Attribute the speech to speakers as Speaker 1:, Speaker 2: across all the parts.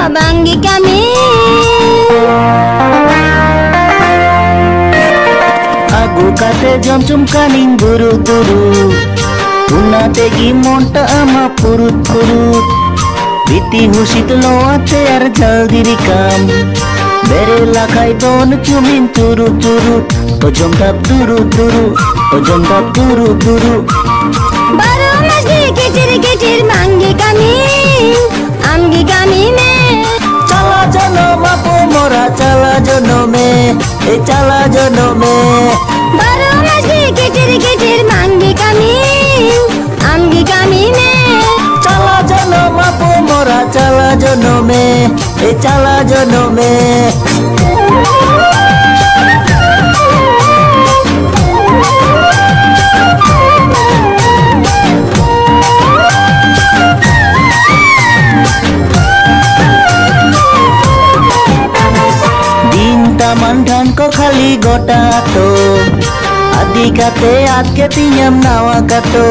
Speaker 1: Banggi kami
Speaker 2: Agu kate jom kaning buru-buru Una tegi monta ama purut-purut Biti husit loate ar jaldi rikam Bere lakai don cumin turut-turut Ojom tap turut-turut Ojom tap turut-turut
Speaker 1: Baru masih kecil-kecil manggi kami Amgi kami me
Speaker 2: Chala jono mapu mora chala jono me chala jono me
Speaker 1: Baru masih kecil-kecil manggi kami Amgi kami me
Speaker 2: Chala jono mapu mora chala jono me chala jono me Mandan ko khali gota to adi kate atke pinjam nawa kato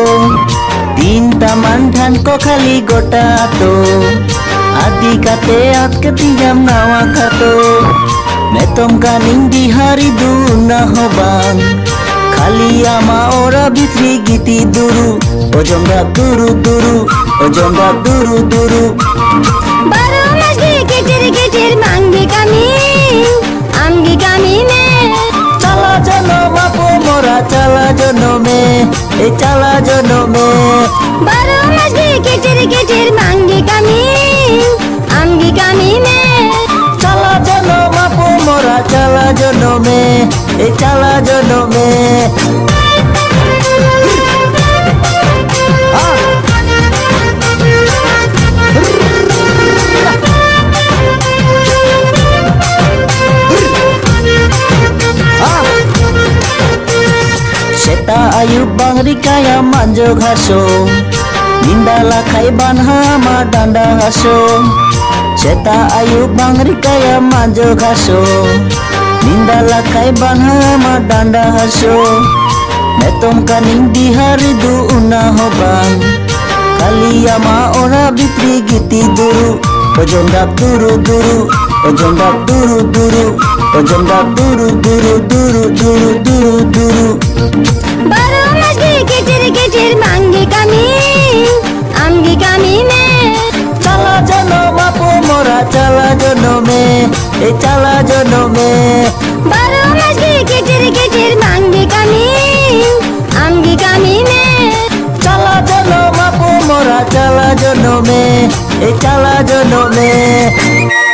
Speaker 2: Tinta mandan ko khali gota to adi kate atke pinjam nawa kato Metom kaning di hari duna hobang khali ama ora bitri giti duru ojom rap duru ojom rap duru
Speaker 1: Baru masih kecil-kecil manggi kami Amgi kami me
Speaker 2: Chala jono mapu mora chala jono me chala jono me
Speaker 1: Baru masih kecil-kecil manggi kami Amgi kami me
Speaker 2: Chala jono mapu mora chala jono me chala jono me Seta ayu bang rikaya manjo ghaso Nindala kai banha ma danda haso Seta ayu bang rikaya manjo ghaso Nindala kai banha ma danda haso Metom kaning di hari du una hobang kali ama ora bitri giti duru ojom dap duru ojom dap duru ojom dap duru
Speaker 1: Baru masih kecil-kecil manggi kami Amgi kami me
Speaker 2: Chala jono mapu mora chala jono me chala jono me
Speaker 1: Baru masih kecil-kecil manggi kami Amgi kami me
Speaker 2: Chala jono mapu mora chala jono me chala jono me